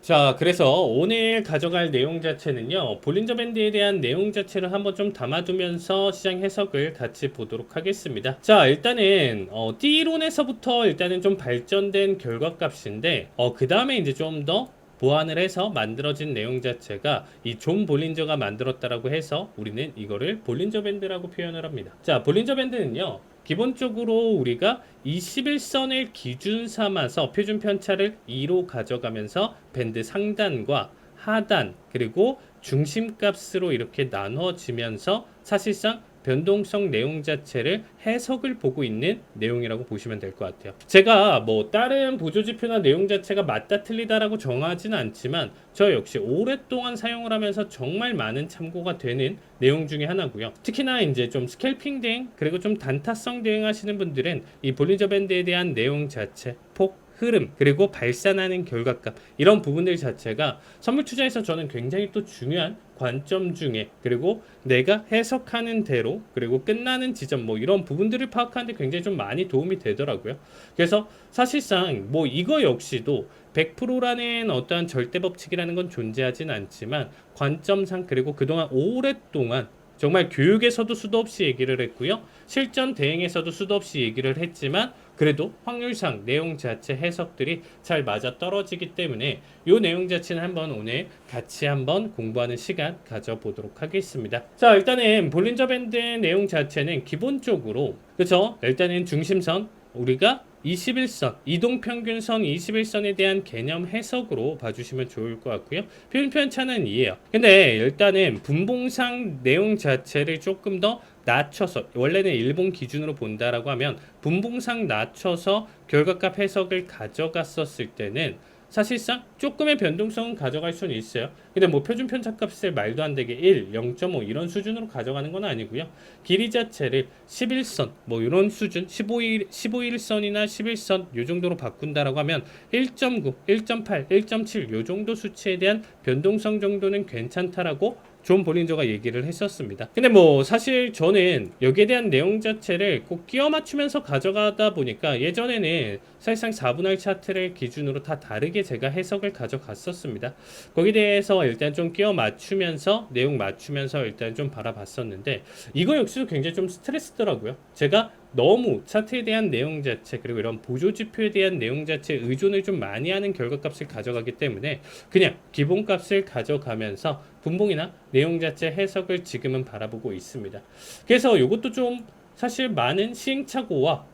자, 그래서 오늘 가져갈 내용 자체는요, 볼린저 밴드에 대한 내용 자체를 한번 좀 담아두면서 시장 해석을 같이 보도록 하겠습니다. 자, 일단은 D론에서부터 일단은 좀 발전된 결과값인데, 그 다음에 이제 좀 더 보완을 해서 만들어진 내용 자체가 이 존 볼린저가 만들었다라고 해서 우리는 이거를 볼린저 밴드라고 표현을 합니다. 자, 볼린저 밴드는요, 기본적으로 우리가 21선을 기준 삼아서 표준 편차를 2로 가져가면서 밴드 상단과 하단 그리고 중심값으로 이렇게 나눠지면서 사실상 변동성 내용 자체를 해석을 보고 있는 내용이라고 보시면 될 것 같아요. 제가 뭐 다른 보조지표나 내용 자체가 맞다 틀리다라고 정하지는 않지만 저 역시 오랫동안 사용을 하면서 정말 많은 참고가 되는 내용 중에 하나고요. 특히나 이제 좀 스캘핑 대응 그리고 좀 단타성 대응하시는 분들은 이 볼린저 밴드에 대한 내용 자체, 폭, 흐름 그리고 발산하는 결과값 이런 부분들 자체가 선물 투자에서 저는 굉장히 또 중요한 관점 중에 그리고 내가 해석하는 대로 그리고 끝나는 지점 뭐 이런 부분들을 파악하는데 굉장히 좀 많이 도움이 되더라고요. 그래서 사실상 뭐 이거 역시도 100%라는 어떠한 절대 법칙이라는 건 존재하진 않지만 관점상 그리고 그동안 오랫동안 정말 교육에서도 수도 없이 얘기를 했고요. 실전 대행에서도 수도 없이 얘기를 했지만 그래도 확률상 내용 자체 해석들이 잘 맞아 떨어지기 때문에 이 내용 자체는 한번 오늘 같이 한번 공부하는 시간 가져보도록 하겠습니다. 자, 일단은 볼린저 밴드의 내용 자체는 기본적으로 그렇죠. 일단은 중심선 우리가 21선, 이동평균선 21선에 대한 개념 해석으로 봐주시면 좋을 것 같고요. 표준 편차는 2예요. 근데 일단은 분봉상 내용 자체를 조금 더 낮춰서 원래는 일본 기준으로 본다라고 하면 분봉상 낮춰서 결과값 해석을 가져갔었을 때는 사실상 조금의 변동성은 가져갈 수는 있어요. 근데 뭐 표준 편차값을 말도 안 되게 1, 0.5 이런 수준으로 가져가는 건 아니고요. 길이 자체를 11선 뭐 이런 수준 15일선이나 11선 요 정도로 바꾼다라고 하면 1.9, 1.8, 1.7 요 정도 수치에 대한 변동성 정도는 괜찮다라고 존 볼린저가 얘기를 했었습니다. 근데 뭐 사실 저는 여기에 대한 내용 자체를 꼭 끼워 맞추면서 가져가다 보니까 예전에는 사실상 4분할 차트를 기준으로 다 다르게 제가 해석을 가져갔었습니다. 거기에 대해서 일단 좀 끼워 맞추면서 내용 맞추면서 일단 좀 바라봤었는데 이거 역시도 굉장히 좀 스트레스더라고요. 제가 너무 차트에 대한 내용 자체 그리고 이런 보조 지표에 대한 내용 자체에 의존을 좀 많이 하는 결과값을 가져가기 때문에 그냥 기본값을 가져가면서 분봉이나 내용 자체 해석을 지금은 바라보고 있습니다. 그래서 이것도 좀 사실 많은 시행착오와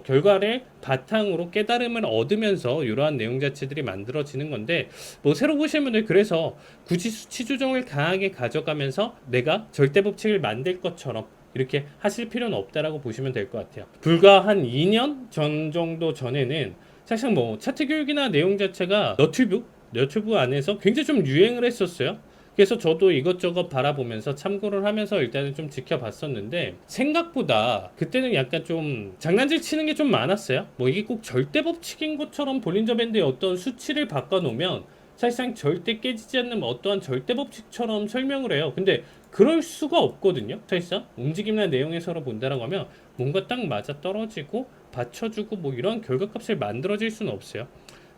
결과를 바탕으로 깨달음을 얻으면서 이러한 내용 자체들이 만들어지는 건데 뭐 새로 보시는 분들 그래서 굳이 수치 조정을 강하게 가져가면서 내가 절대 법칙을 만들 것처럼 이렇게 하실 필요는 없다라고 보시면 될 것 같아요. 불과 한 2년 전 정도 전에는 사실 뭐 차트 교육이나 내용 자체가 너튜브 안에서 굉장히 좀 유행을 했었어요. 그래서 저도 이것저것 바라보면서 참고를 하면서 일단은 좀 지켜봤었는데 생각보다 그때는 약간 좀 장난질 치는 게 좀 많았어요. 뭐 이게 꼭 절대 법칙인 것처럼 볼린저 밴드의 어떤 수치를 바꿔놓으면 사실상 절대 깨지지 않는 어떠한 절대 법칙처럼 설명을 해요. 근데 그럴 수가 없거든요. 사실상 움직임이나 내용에서로 본다라고 하면 뭔가 딱 맞아 떨어지고 받쳐주고 뭐 이런 결과값을 만들어질 수는 없어요.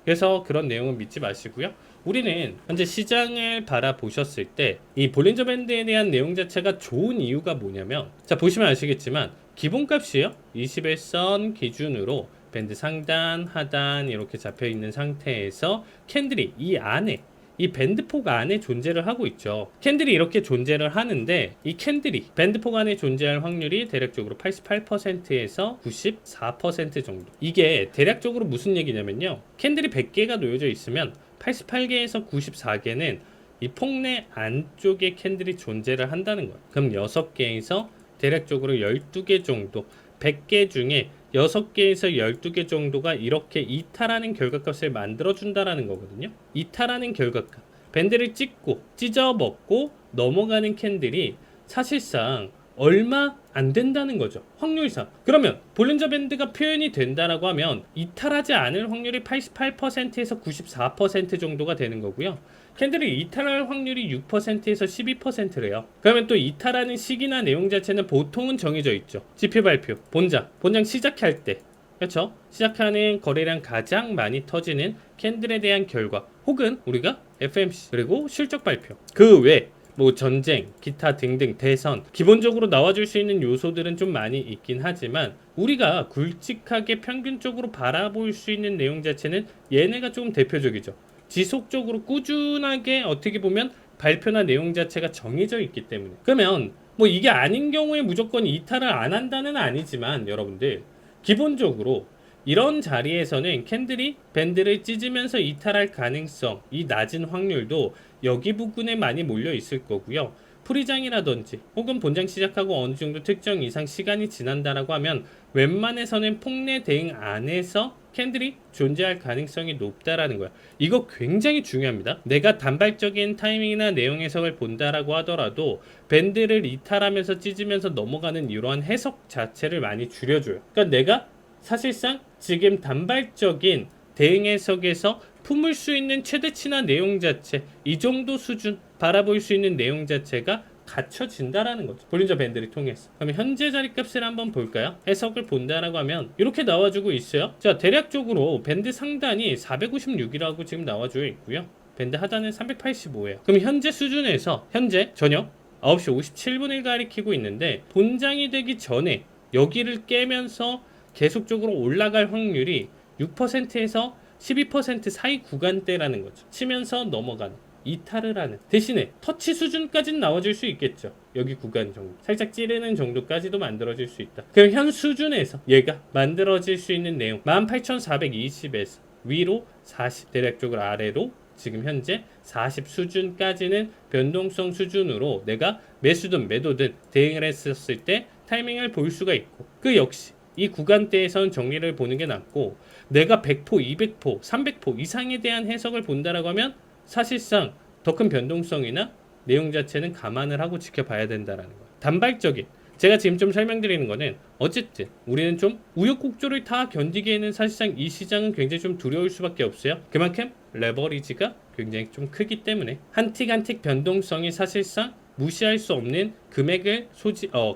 그래서 그런 내용은 믿지 마시고요. 우리는 현재 시장을 바라보셨을 때 이 볼린저 밴드에 대한 내용 자체가 좋은 이유가 뭐냐면 자 보시면 아시겠지만 기본값이에요. 21선 기준으로 밴드 상단, 하단 이렇게 잡혀 있는 상태에서 캔들이 이 안에 이 밴드폭 안에 존재를 하고 있죠. 캔들이 이렇게 존재를 하는데 이 캔들이 밴드폭 안에 존재할 확률이 대략적으로 88%에서 94% 정도. 이게 대략적으로 무슨 얘기냐면요. 캔들이 100개가 놓여져 있으면 88개에서 94개는 이 폭내 안쪽에 캔들이 존재를 한다는 거예요. 그럼 6개에서 대략적으로 12개 정도 100개 중에 6개에서 12개 정도가 이렇게 이탈하는 결과값을 만들어준다라는 거거든요. 이탈하는 결과값. 밴드를 찍고 찢어 먹고 넘어가는 캔들이 사실상 얼마 안 된다는 거죠. 확률상. 그러면 볼린저 밴드가 표현이 된다라고 하면 이탈하지 않을 확률이 88%에서 94% 정도가 되는 거고요. 캔들이 이탈할 확률이 6%에서 12%래요. 그러면 또 이탈하는 시기나 내용 자체는 보통은 정해져 있죠. 지표 발표, 본장 시작할 때 그렇죠? 시작하는 거래량 가장 많이 터지는 캔들에 대한 결과 혹은 우리가 FMC 그리고 실적 발표 그 외 뭐 전쟁, 기타 등등 대선 기본적으로 나와줄 수 있는 요소들은 좀 많이 있긴 하지만 우리가 굵직하게 평균적으로 바라볼 수 있는 내용 자체는 얘네가 좀 대표적이죠. 지속적으로 꾸준하게 어떻게 보면 발표나 내용 자체가 정해져 있기 때문에 그러면 뭐 이게 아닌 경우에 무조건 이탈을 안 한다는 아니지만 여러분들 기본적으로 이런 자리에서는 캔들이 밴드를 찢으면서 이탈할 가능성, 이 낮은 확률도 여기 부근에 많이 몰려 있을 거고요. 프리장이라든지 혹은 본장 시작하고 어느 정도 특정 이상 시간이 지난다라고 하면 웬만해서는 폭내 대응 안에서 캔들이 존재할 가능성이 높다라는 거야. 이거 굉장히 중요합니다. 내가 단발적인 타이밍이나 내용 해석을 본다라고 하더라도 밴드를 이탈하면서 찢으면서 넘어가는 이러한 해석 자체를 많이 줄여줘요. 그러니까 내가 사실상 지금 단발적인 대응 해석에서 품을 수 있는 최대치나 내용 자체 이 정도 수준 바라볼 수 있는 내용 자체가 갖춰진다라는 거죠. 볼린저 밴드를 통해서. 그럼 현재 자리값을 한번 볼까요? 해석을 본다라고 하면 이렇게 나와주고 있어요. 자, 대략적으로 밴드 상단이 456이라고 지금 나와주어 있고요. 밴드 하단은 385예요. 그럼 현재 수준에서 현재 저녁 9시 57분을 가리키고 있는데 본장이 되기 전에 여기를 깨면서 계속적으로 올라갈 확률이 6%에서 12% 사이 구간대라는 거죠. 치면서 넘어가는 이탈을 하는 대신에 터치 수준까지는 나와줄 수 있겠죠. 여기 구간 정도 살짝 찌르는 정도까지도 만들어질 수 있다. 그럼 현 수준에서 얘가 만들어질 수 있는 내용 18,420에서 위로 40 대략적으로 아래로 지금 현재 40 수준까지는 변동성 수준으로 내가 매수든 매도든 대응을 했었을 때 타이밍을 볼 수가 있고 그 역시 이 구간대에선 정리를 보는 게 낫고 내가 100포, 200포, 300포 이상에 대한 해석을 본다라고 하면 사실상 더 큰 변동성이나 내용 자체는 감안을 하고 지켜봐야 된다라는 거예요. 단발적인 제가 지금 좀 설명드리는 거는 어쨌든 우리는 좀 우여곡절을 다 견디기에는 사실상 이 시장은 굉장히 좀 두려울 수밖에 없어요. 그만큼 레버리지가 굉장히 좀 크기 때문에 한 틱 한 틱 변동성이 사실상 무시할 수 없는 금액을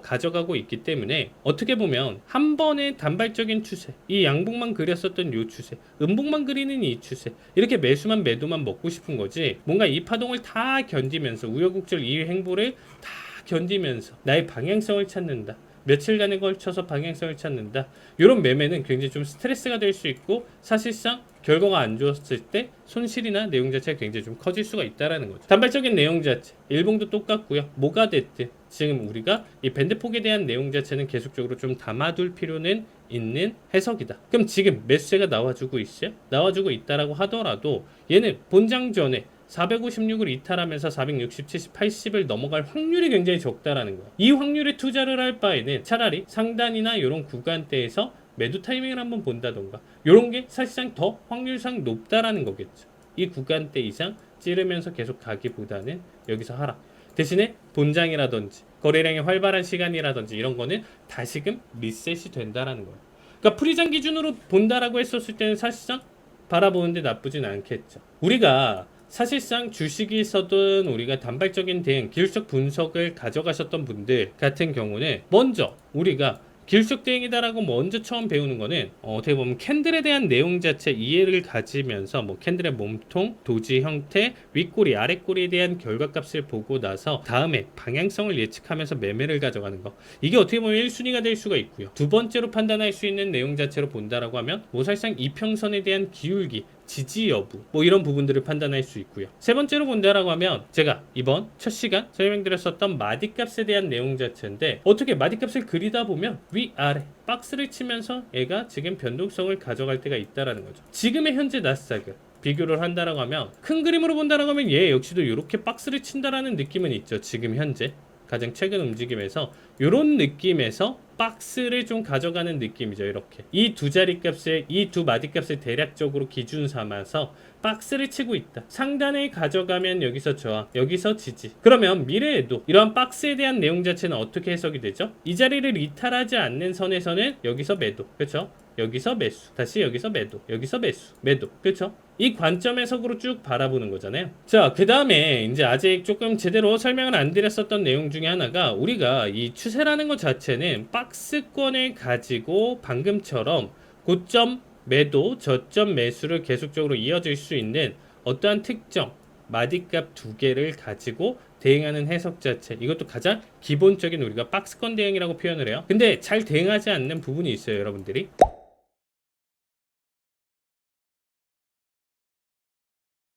가져가고 있기 때문에 어떻게 보면 한 번의 단발적인 추세, 이 양봉만 그렸었던 이 추세, 음봉만 그리는 이 추세, 이렇게 매수만 매도만 먹고 싶은 거지 뭔가 이 파동을 다 견디면서 우여곡절 이 행보를 다 견디면서 나의 방향성을 찾는다. 며칠간에 걸쳐서 방향성을 찾는다. 이런 매매는 굉장히 좀 스트레스가 될 수 있고 사실상 결과가 안 좋았을 때 손실이나 내용 자체가 굉장히 좀 커질 수가 있다라는 거죠. 단발적인 내용 자체, 일봉도 똑같고요. 뭐가 됐든 지금 우리가 이 밴드폭에 대한 내용 자체는 계속적으로 좀 담아둘 필요는 있는 해석이다. 그럼 지금 매수세가 나와주고 있어요? 나와주고 있다라고 하더라도 얘는 본장 전에 456을 이탈하면서 460, 70, 80을 넘어갈 확률이 굉장히 적다라는 거예요. 이 확률에 투자를 할 바에는 차라리 상단이나 이런 구간대에서 매도 타이밍을 한번 본다던가 이런 게 사실상 더 확률상 높다라는 거겠죠. 이 구간대 이상 찌르면서 계속 가기보다는 여기서 하락. 대신에 본장이라든지 거래량이 활발한 시간이라든지 이런 거는 다시금 리셋이 된다라는 거예요. 그러니까 프리장 기준으로 본다라고 했었을 때는 사실상 바라보는데 나쁘진 않겠죠. 우리가 사실상 주식에서든 우리가 단발적인 대응, 기술적 분석을 가져가셨던 분들 같은 경우는 먼저 우리가 기술적 대응이다라고 먼저 처음 배우는 거는 어떻게 보면 캔들에 대한 내용 자체 이해를 가지면서 뭐 캔들의 몸통, 도지 형태, 윗꼬리, 아랫꼬리에 대한 결과값을 보고 나서 다음에 방향성을 예측하면서 매매를 가져가는 거. 이게 어떻게 보면 1순위가 될 수가 있고요. 두 번째로 판단할 수 있는 내용 자체로 본다라고 하면 뭐 사실상 이평선에 대한 기울기, 지지 여부 뭐 이런 부분들을 판단할 수 있고요. 세 번째로 본다라고 하면 제가 이번 첫 시간 설명드렸었던 마디값에 대한 내용 자체인데 어떻게 마디값을 그리다 보면 위아래 박스를 치면서 얘가 지금 변동성을 가져갈 때가 있다라는 거죠. 지금의 현재 나스닥을 비교를 한다라고 하면 큰 그림으로 본다라고 하면 얘 역시도 이렇게 박스를 친다라는 느낌은 있죠. 지금 현재 가장 최근 움직임에서 이런 느낌에서 박스를 좀 가져가는 느낌이죠. 이렇게 이 두 자리 값을 이 두 마디 값을 대략적으로 기준 삼아서 박스를 치고 있다. 상단에 가져가면 여기서 저항, 여기서 지지. 그러면 미래에도 이러한 박스에 대한 내용 자체는 어떻게 해석이 되죠? 이 자리를 이탈하지 않는 선에서는 여기서 매도, 그렇죠? 여기서 매수, 다시 여기서 매도, 여기서 매수, 매도, 그렇죠? 이 관점 해석으로 쭉 바라보는 거잖아요. 자, 그 다음에 이제 아직 조금 제대로 설명을 안 드렸었던 내용 중에 하나가 우리가 이 추세라는 것 자체는 박스권을 가지고 방금처럼 고점 매도, 저점 매수를 계속적으로 이어질 수 있는 어떠한 특정 마디값 두 개를 가지고 대응하는 해석 자체, 이것도 가장 기본적인 우리가 박스권 대응이라고 표현을 해요. 근데 잘 대응하지 않는 부분이 있어요, 여러분들이.